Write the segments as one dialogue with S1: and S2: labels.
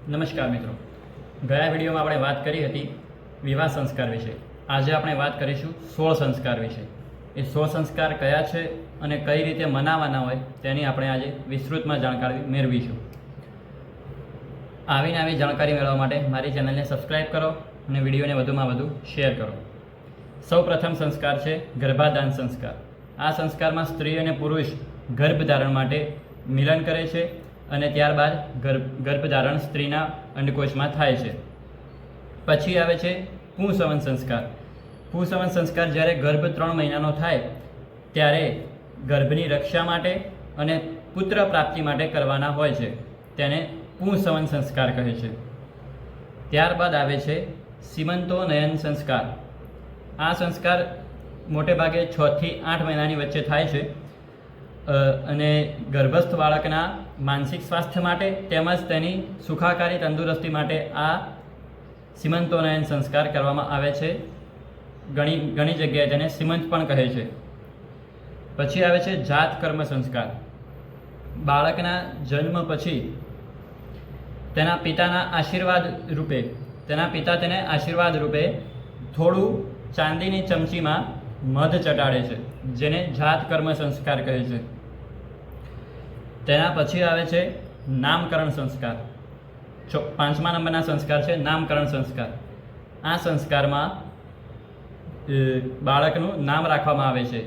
S1: નમસ્કાર મિત્રો, ગયા વિડીયોમાં આપણે વાત કરી હતી વિવાહ સંસ્કાર વિશે. આજે આપણે વાત કરીશું 16 સંસ્કાર વિશે. એ 16 સંસ્કાર કયા છે અને કઈ રીતે મનાવવાના હોય તેની આપણે આજે વિસ્તૃતમાં જાણકારી મેળવીશું. આવીને આવી જાણકારી મેળવવા માટે મારી ચેનલને સબસ્ક્રાઈબ કરો અને વિડીયોને વધુમાં વધુ શેર કરો. સૌ પ્રથમ સંસ્કાર છે ગર્ભાધાન સંસ્કાર. આ સંસ્કારમાં સ્ત્રી અને પુરુષ ગર્ભધારણ માટે મિલન કરે છે અને ત્યારબાદ ગર્ભધારણ સ્ત્રીના અંડકોશમાં થાય છે. પછી આવે છે પુંસવન સંસ્કાર. પુંસવન સંસ્કાર જ્યારે ગર્ભ 3 મહિનાનો થાય ત્યારે ગર્ભની રક્ષા માટે અને પુત્ર પ્રાપ્તિ માટે કરવાના હોય છે. તેને પુંસવન સંસ્કાર કહે છે. ત્યારબાદ આવે છે સીમંતોનયન સંસ્કાર. આ સંસ્કાર મોટે ભાગે 6 થી 8 મહિનાની વચ્ચે થાય છે અને ગર્ભસ્થ બાળકના માનસિક સ્વાસ્થ્ય માટે તેમજ તેની સુખાકારી તંદુરસ્તી માટે આ સીમંતોનયન સંસ્કાર કરવામાં આવે છે. ઘણી જગ્યાએ તેને સીમંત પણ કહે છે. પછી આવે છે જાત કર્મ સંસ્કાર. બાળકના જન્મ પછી તેના પિતાના આશીર્વાદ રૂપે તેને આશીર્વાદ રૂપે થોડું ચાંદીની ચમચીમાં મધ ચટાડે છે, જેને જાત કર્મ સંસ્કાર કહે છે. તેના પછી આવે છે નામકરણ સંસ્કાર. 5મા નંબરના સંસ્કાર છે નામકરણ સંસ્કાર. આ સંસ્કારમાં બાળકનું નામ રાખવામાં આવે છે.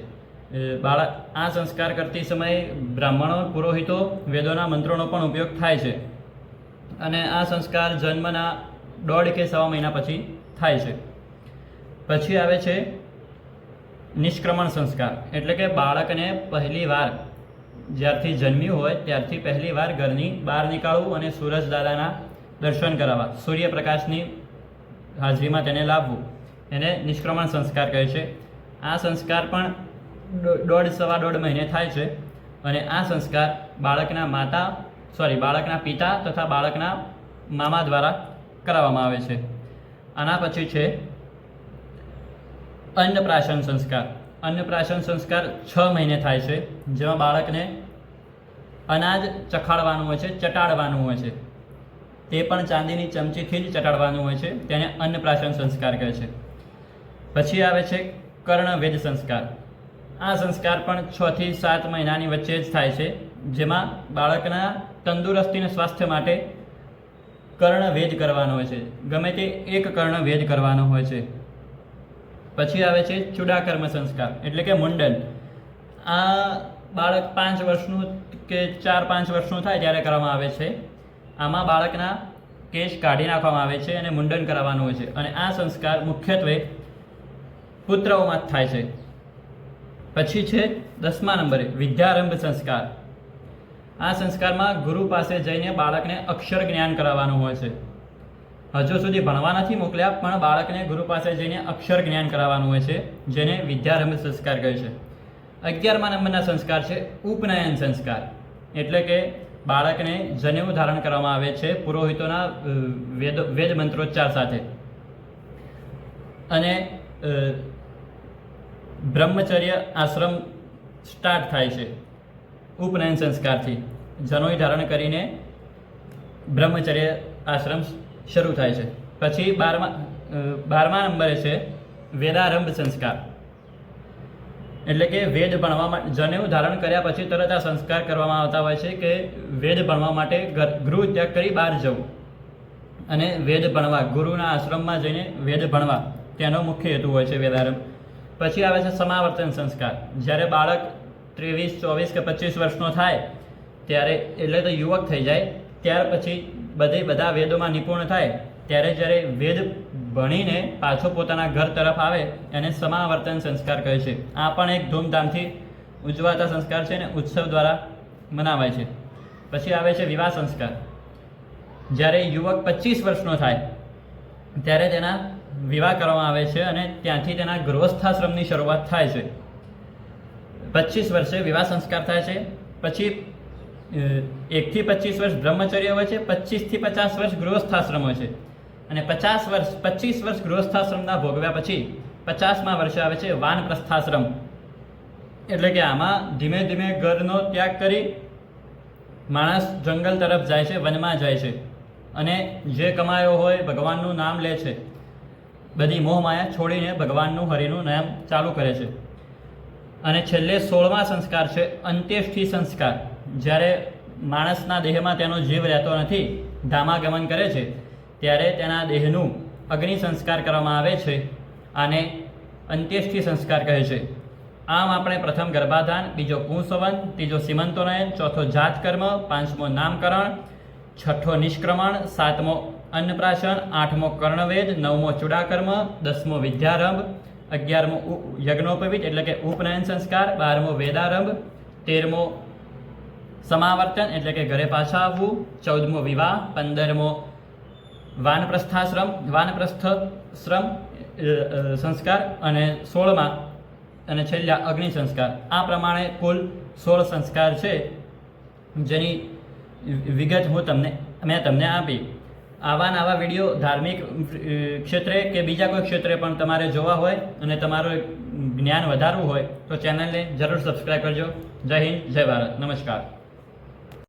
S1: આ સંસ્કાર કરતી સમયે બ્રાહ્મણો, પુરોહિતો, વેદોના મંત્રોનો પણ ઉપયોગ થાય છે અને આ સંસ્કાર જન્મના 1.5 કે 1.25 મહિના પછી થાય છે. પછી આવે છે નિષ્ક્રમણ સંસ્કાર, એટલે કે બાળકને પહેલી વાર જ્યારથી જન્મ્યું હોય ત્યારથી પહેલી વાર ઘરની બહાર નીકાળવું અને સૂરજ દાદાના દર્શન કરાવવા, સૂર્યપ્રકાશની હાજરીમાં તેને લાવવું, એને નિષ્ક્રમણ સંસ્કાર કહે છે. આ સંસ્કાર પણ 1.5-1.25 મહિને થાય છે અને આ સંસ્કાર બાળકના પિતા તથા બાળકના મામા દ્વારા કરાવવામાં આવે છે. આના પછી છે અન્નપ્રાશન સંસ્કાર. અન્નપ્રાશન સંસ્કાર 6 મહિને થાય છે, જેમાં બાળકને અનાજ ચખાડવાનું હોય છે, ચટાડવાનું હોય છે. તે પણ ચાંદીની ચમચીથી જ ચટાડવાનું હોય છે. તેને અન્નપ્રાશન સંસ્કાર કહે છે. પછી આવે છે કર્ણવેદ સંસ્કાર. આ સંસ્કાર પણ 6 થી 7 મહિનાની વચ્ચે જ થાય છે, જેમાં બાળકના તંદુરસ્તી અને સ્વાસ્થ્ય માટે કર્ણવેદ કરવાનો હોય છે. ગમે તે એક કર્ણવેદ કરવાનો હોય છે. પછી આવે છે ચૂડાકર્મ સંસ્કાર, એટલે કે મુંડન. આ બાળક 5 વર્ષનું કે 4-5 વર્ષનું થાય ત્યારે કરવામાં આવે છે. આમાં બાળકના કેશ કાઢી નાખવામાં આવે છે અને મુંડન કરાવવાનું હોય છે અને આ સંસ્કાર મુખ્યત્વે પુત્રોમાં જ થાય છે. પછી છે 10મા નંબરે વિદ્યારંભ સંસ્કાર. આ સંસ્કારમાં ગુરુ પાસે જઈને બાળકને અક્ષર જ્ઞાન કરાવવાનું હોય છે. હજુ સુધી ભણવા નથી મોકલ્યા, પણ બાળકને ગુરુ પાસે જઈને અક્ષર જ્ઞાન કરાવવાનું હોય છે, જેને વિદ્યારંભ સંસ્કાર કહે છે. 11મા નંબરના સંસ્કાર છે ઉપનયન સંસ્કાર, એટલે કે બાળકને જનેઉ ધારણ કરવામાં આવે છે પુરોહિતોના વેદ મંત્રોચ્ચાર સાથે અને બ્રહ્મચર્ય આશ્રમ સ્ટાર્ટ થાય છે ઉપનયન સંસ્કારથી. જનોઈ ધારણ કરીને બ્રહ્મચર્ય આશ્રમ શરૂ થાય છે. પછી 12મા નંબરે છે વેદારંભ સંસ્કાર, એટલે કે વેદ ભણવા માટે જનેઉ ધારણ કર્યા પછી તરત આ સંસ્કાર કરવામાં આવતા હોય છે કે વેદ ભણવા માટે ગૃહ ત્યાગ કરી બહાર જવું અને વેદ ભણવા, ગુરુના આશ્રમમાં જઈને વેદ ભણવા, તેનો મુખ્ય હેતુ હોય છે વેદારંભ. પછી આવે છે સમાવર્તન સંસ્કાર. જ્યારે બાળક 23, 24 કે 25 વર્ષનો થાય ત્યારે, એટલે તો યુવક થઈ જાય, ત્યાર પછી બધા વેદોમાં નિપુણ થાય ત્યારે જ્યારે વેદ ભણીને પાછો પોતાના ઘર તરફ આવે એને સમાવર્તન સંસ્કાર કહે છે. આ પણ એક ધૂમધામથી ઉજવાતા સંસ્કાર છે અને ઉત્સવ દ્વારા મનાવાય છે. પછી આવે છે વિવાહ સંસ્કાર. જ્યારે યુવક 25 વર્ષનો થાય ત્યારે તેના વિવાહ કરવામાં આવે છે અને ત્યાંથી તેના ગૃહસ્થાશ્રમની શરૂઆત થાય છે. 25 વર્ષે વિવાહ સંસ્કાર થાય છે. પછી 1 થી 25 વર્ષ બ્રહ્મચર્ય હોય છે, 25 થી 50 વર્ષ ગૃહસ્થાશ્રમ હોય છે અને 25 વર્ષ ગૃહસ્થાશ્રમના ભોગવ્યા પછી 50મા વર્ષે આવે છે વાનપ્રસ્થાશ્રમ. એટલે કે આમાં ધીમે ધીમે ઘરનો ત્યાગ કરી માણસ જંગલ તરફ જાય છે, વનમાં જાય છે અને જે કમાયો હોય ભગવાનનું નામ લે છે, બધી મોહમાયા છોડીને ભગવાનનું હરિનું નામ ચાલુ કરે છે. અને છેલ્લે 16મા સંસ્કાર છે અંત્યેષ્ટિ સંસ્કાર. જ્યારે માણસના દેહમાં તેનો જીવ રહેતો નથી, ધામાગમન કરે છે, ત્યારે તેના દેહનું અગ્નિ સંસ્કાર કરવામાં આવે છે. આને અંત્યેષ્ટિ સંસ્કાર કહે છે. આમ આપણે પ્રથમ ગર્ભાધાન, બીજો પુંસવન, ત્રીજો સીમંતોનયન, ચોથો જાતકર્મ, પાંચમો નામકરણ, છઠ્ઠો નિષ્ક્રમણ, સાતમો અન્નપ્રાશન, આઠમો કર્ણવેદ, નવમો ચૂડાકર્મ, 10મો વિદ્યારંભ, 11મો યજ્ઞોપવિત એટલે કે ઉપનયન સંસ્કાર, 12મો વેદારંભ, 13મો સમાવર્તન એટલે કે ઘરે પાછા આવવું, 14મો વિવાહ, 15મો વાનપ્રસ્થશ્રમ સંસ્કાર અને 16મા અને છેલ્લા અગ્નિ સંસ્કાર. આ પ્રમાણે કુલ 16 સંસ્કાર છે, જેની વિગત મેં તમને આપી. આવા નવા વિડીયો ધાર્મિક ક્ષેત્રે કે બીજા કોઈ ક્ષેત્રે પણ તમારે જોવા હોય અને તમારું જ્ઞાન વધારવું હોય તો ચેનલને જરૂર સબસ્ક્રાઈબ કરજો. જય હિન્દ, જય ભારત, નમસ્કાર.